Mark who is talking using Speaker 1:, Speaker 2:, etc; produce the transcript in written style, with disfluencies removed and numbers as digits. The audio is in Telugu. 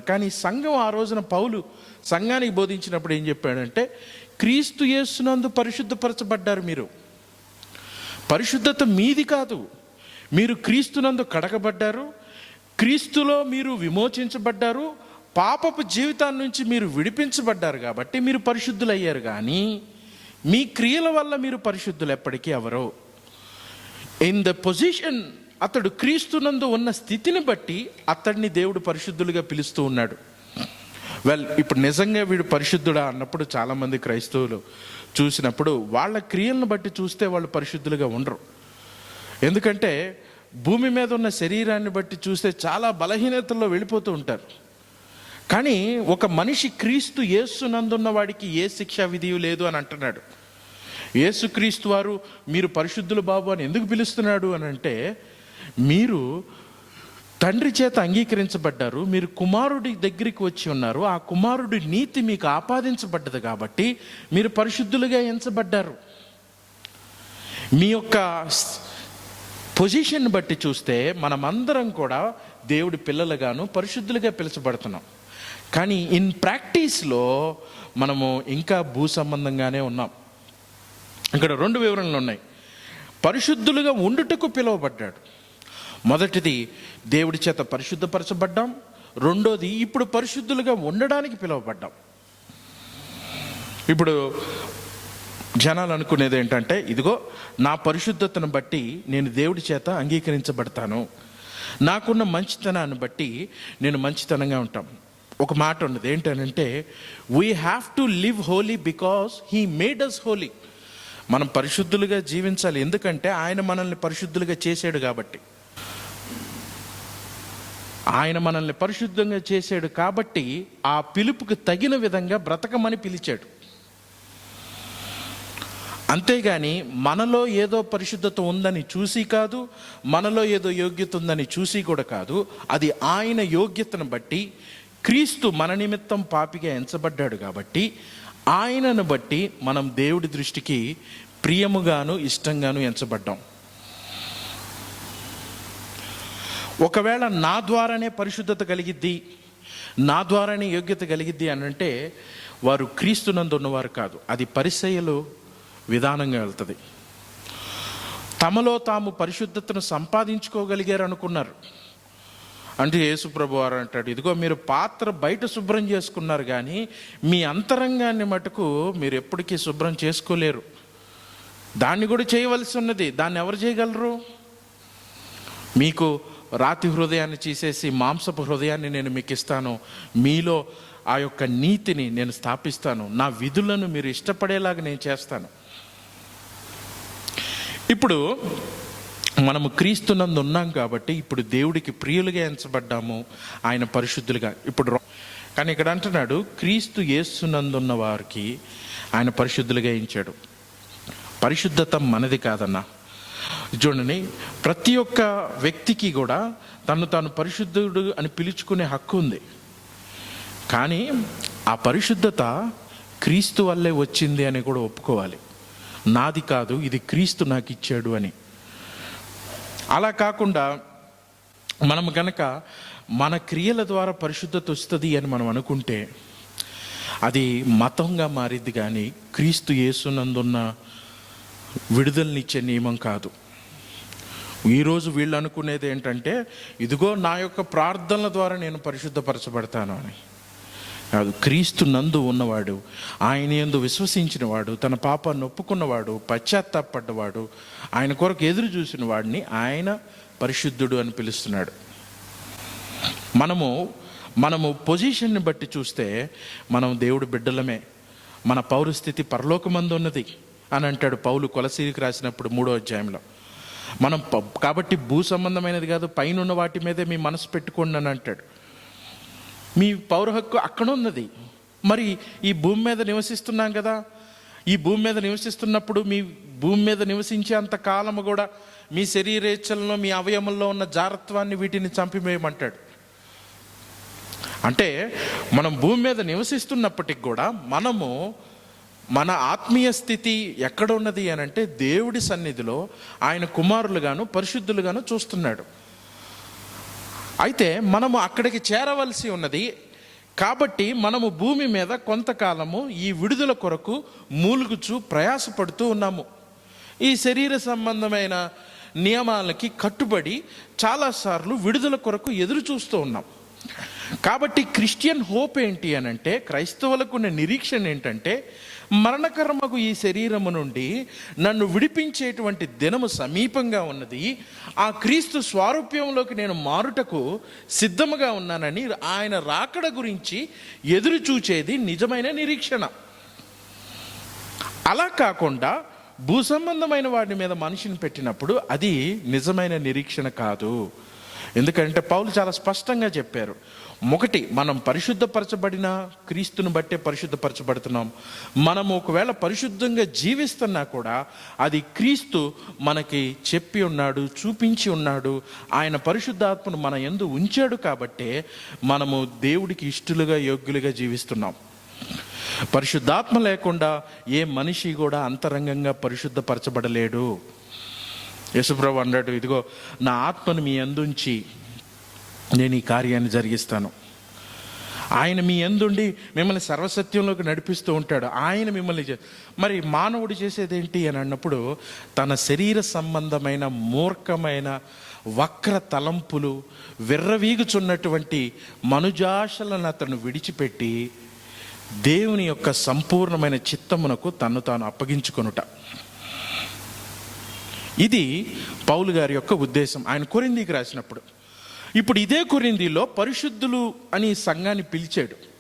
Speaker 1: కానీ సంఘం ఆ రోజున పౌలు సంఘానికి బోధించినప్పుడు ఏం చెప్పాడంటే, క్రీస్తు యేసునందు పరిశుద్ధపరచబడ్డారు. మీరు పరిశుద్ధత మీది కాదు, మీరు క్రీస్తునందు కడగబడ్డారు, క్రీస్తులో మీరు విమోచించబడ్డారు, పాపపు జీవితాన్ని నుంచి మీరు విడిపించబడ్డారు. కాబట్టి మీరు పరిశుద్ధులయ్యారు. కానీ మీ క్రియల వల్ల మీరు పరిశుద్ధులు ఎప్పటికీ ఎవరో. ఇన్ ద పొజిషన్, అతడు క్రీస్తునందు ఉన్న స్థితిని బట్టి అతడిని దేవుడు పరిశుద్ధులుగా పిలుస్తూ ఉన్నాడు. ఇప్పుడు నిజంగా వీడు పరిశుద్ధుడా అన్నప్పుడు చాలామంది క్రైస్తవులు చూసినప్పుడు వాళ్ళ క్రియలను బట్టి చూస్తే వాళ్ళు పరిశుద్ధులుగా ఉండరు. ఎందుకంటే భూమి మీద ఉన్న శరీరాన్ని బట్టి చూస్తే చాలా బలహీనతల్లో వెళ్ళిపోతూ ఉంటారు. కానీ ఒక మనిషి క్రీస్తు యేసునందున్న వాడికి ఏ శిక్షా విధియు లేదు అని అంటున్నాడు. యేసుక్రీస్తు వారు మీరు పరిశుద్ధులు బాబు అని ఎందుకు పిలుస్తున్నాడు అని అంటే, మీరు తండ్రి చేత అంగీకరించబడ్డారు, మీరు కుమారుడి దగ్గరికి వచ్చి ఉన్నారు, ఆ కుమారుడి నీతి మీకు ఆపాదించబడ్డది కాబట్టి మీరు పరిశుద్ధులుగా ఎంచబడ్డారు. మీ యొక్క పొజిషన్ బట్టి చూస్తే మనమందరం కూడా దేవుడి పిల్లలుగాను పరిశుద్ధులుగా పిలుచబడుతున్నాం. కానీ ఇన్ ప్రాక్టీస్లో మనము ఇంకా భూ సంబంధంగానే ఉన్నాం. ఇక్కడ 2 వివరణలు ఉన్నాయి. పరిశుద్ధులుగా ఉండుటకు పిలువబడ్డాడు. మొదటిది దేవుడి చేత పరిశుద్ధపరచబడ్డాం, రెండోది ఇప్పుడు పరిశుద్ధులుగా ఉండడానికి పిలువబడ్డాం. ఇప్పుడు జనాలు అనుకునేది ఏంటంటే, ఇదిగో నా పరిశుద్ధతను బట్టి నేను దేవుడి చేత అంగీకరించబడతాను, నాకున్న మంచితనాన్ని బట్టి నేను మంచితనంగా ఉంటాం. ఒక మాట ఉన్నది ఏంటనంటే, we have to live holy because he made us holy. మనం పరిశుద్ధులుగా జీవించాలి, ఎందుకంటే ఆయన మనల్ని పరిశుద్ధులుగా చేశాడు. కాబట్టి ఆయన మనల్ని పరిశుద్ధంగా చేశాడు కాబట్టి ఆ పిలుపుకు తగిన విధంగా బ్రతకమని పిలిచాడు. అంతేగాని మనలో ఏదో పరిశుద్ధత ఉందని చూసి కాదు, మనలో ఏదో యోగ్యత ఉందని చూసి కూడా కాదు. అది ఆయన యోగ్యతను బట్టి, క్రీస్తు మన నిమిత్తం పాపిగా ఎంచబడ్డాడు కాబట్టి ఆయనను బట్టి మనం దేవుడి దృష్టికి ప్రియముగాను ఇష్టంగాను ఎంచబడ్డాం. ఒకవేళ నా ద్వారానే పరిశుద్ధత కలిగిద్ది, నా ద్వారానే యోగ్యత కలిగిద్ది అని అంటే వారు క్రీస్తునందు ఉన్నవారు కాదు. అది పరిసయ్యులు విధానంగా వెళ్తుంది. తమలో తాము పరిశుద్ధతను సంపాదించుకోగలిగారు అనుకున్నారు. అంటే యేసుప్రభు వారు అంటాడు, ఇదిగో మీరు పాత్ర బయట శుభ్రం చేసుకున్నారు, కానీ మీ అంతరంగాన్ని మటుకు మీరు ఎప్పటికీ శుభ్రం చేసుకోలేరు. దాన్ని కూడా చేయవలసి ఉన్నది. దాన్ని ఎవరు చేయగలరు? మీకు రాతి హృదయాన్ని తీసేసి మాంసపు హృదయాన్ని నేను మీకు ఇస్తాను, మీలో ఆ యొక్క నీతిని నేను స్థాపిస్తాను, నా విధులను మీరు ఇష్టపడేలాగా నేను చేస్తాను. ఇప్పుడు మనము క్రీస్తునందు ఉన్నాం కాబట్టి ఇప్పుడు దేవుడికి ప్రియులుగా ఎంచబడ్డాము, ఆయన పరిశుద్ధులుగా. ఇప్పుడు కానీ ఇక్కడ అంటున్నాడు, క్రీస్తు యేసునందున్న వారికి ఆయన పరిశుద్ధులుగా ఎంచాడు. పరిశుద్ధత మనది కాదన్నా. చూడండి, ప్రతి ఒక్క వ్యక్తికి కూడా తను తాను పరిశుద్ధుడు అని పిలుచుకునే హక్కు ఉంది. కానీ ఆ పరిశుద్ధత క్రీస్తు వల్లే వచ్చింది అని కూడా ఒప్పుకోవాలి. నాది కాదు, ఇది క్రీస్తు నాకు ఇచ్చాడు అని. అలా కాకుండా మనం కనుక మన క్రియల ద్వారా పరిశుద్ధత వస్తుంది అని మనం అనుకుంటే అది మతంగా మారిద్ది, కానీ క్రీస్తు యేసునందున్న విడుదలనిచ్చే నియమం కాదు. ఈరోజు వీళ్ళు అనుకునేది ఏంటంటే, ఇదిగో నా యొక్క ప్రార్థనల ద్వారా నేను పరిశుద్ధపరచబడతాను అని కాదు. క్రీస్తు నందు ఉన్నవాడు, ఆయన యందు విశ్వసించిన వాడు, తన పాపాన్ని ఒప్పుకున్నవాడు, పశ్చాత్తాపడ్డవాడు, ఆయన కొరకు ఎదురు చూసిన వాడిని ఆయన పరిశుద్ధుడు అని పిలుస్తున్నాడు. మనము పొజిషన్ని బట్టి చూస్తే మనం దేవుడి బిడ్డలమే, మన పౌరస్థితి పరలోకమందు ఉన్నది అని అంటాడు పౌలు కొలసీకి రాసినప్పుడు 3వ అధ్యాయంలో. మనం కాబట్టి భూ సంబంధమైనది కాదు, పైన ఉన్న వాటి మీదే మీ మనసు పెట్టుకోండి అని అంటాడు. మీ పౌర హక్కు అక్కడ ఉన్నది. మరి ఈ భూమి మీద నివసిస్తున్నాం కదా, ఈ భూమి మీద నివసిస్తున్నప్పుడు మీ భూమి మీద నివసించేంత కాలము కూడా మీ శరీరేచ్ఛలను, మీ అవయవంలో ఉన్న జారత్వాన్ని వీటిని చంపివేయమంటాడు. అంటే మనం భూమి మీద నివసిస్తున్నప్పటికి కూడా మనము మన ఆత్మీయ స్థితి ఎక్కడ ఉన్నది అని అంటే దేవుడి సన్నిధిలో ఆయన కుమారులుగాను పరిశుద్ధులుగాను చూస్తున్నాడు. అయితే మనము అక్కడికి చేరవలసి ఉన్నది. కాబట్టి మనము భూమి మీద కొంతకాలము ఈ విడుదల కొరకు మూలుగుచు ప్రయాసపడుతూ ఉన్నాము. ఈ శరీర సంబంధమైన నియమాలకి కట్టుబడి చాలాసార్లు విడుదల కొరకు ఎదురు చూస్తూ ఉన్నాం. కాబట్టి క్రిస్టియన్ హోప్ ఏంటి అని అంటే, క్రైస్తవులకు ఉన్న నిరీక్షణ ఏంటంటే, మరణకర్మకు ఈ శరీరము నుండి నన్ను విడిపించేటువంటి దినము సమీపంగా ఉన్నది. ఆ క్రీస్తు స్వారూప్యంలోకి నేను మారుటకు సిద్ధముగా ఉన్నానని ఆయన రాకడ గురించి ఎదురు చూచేది నిజమైన నిరీక్షణ. అలా కాకుండా భూ సంబంధమైన వాటి మీద మనిషిని పెట్టినప్పుడు అది నిజమైన నిరీక్షణ కాదు. ఎందుకంటే పౌలు చాలా స్పష్టంగా చెప్పారు. ఒకటి, మనం పరిశుద్ధపరచబడిన క్రీస్తుని బట్టే పరిశుద్ధపరచబడుతున్నాం. మనము ఒకవేళ పరిశుద్ధంగా జీవిస్తున్నా కూడా అది క్రీస్తు మనకి చెప్పి ఉన్నాడు, చూపించి ఉన్నాడు. ఆయన పరిశుద్ధాత్మను మన యందు ఉంచాడు కాబట్టే మనము దేవుడికి ఇష్టలుగా, యోగ్యులుగా జీవిస్తున్నాం. పరిశుద్ధాత్మ లేకుండా ఏ మనిషి కూడా అంతరంగంగా పరిశుద్ధపరచబడలేడు. యేసుప్రభు అన్నాడు, ఇదిగో నా ఆత్మను మీ యందుంచి నేను ఈ కార్యాన్ని జరిగిస్తాను. ఆయన మీ యందుండి మిమ్మల్ని సర్వసత్యంలోకి నడిపిస్తూ ఉంటాడు. ఆయన మిమ్మల్ని మరి మానవుడు చేసేదేంటి అని అన్నప్పుడు, తన శరీర సంబంధమైన మూర్ఖమైన వక్ర తలంపులు, విర్రవీగుచున్నటువంటి మనుజాశలను అతను విడిచిపెట్టి దేవుని యొక్క సంపూర్ణమైన చిత్తమునకు తన్ను తాను అప్పగించుకొనుట. ఇది పౌలు గారి యొక్క ఉద్దేశం ఆయన కొరింథీకి రాసినప్పుడు. ఇప్పుడు ఇదే కొరింథీలో పరిశుద్ధులు అని సంఘాన్ని పిలిచాడు.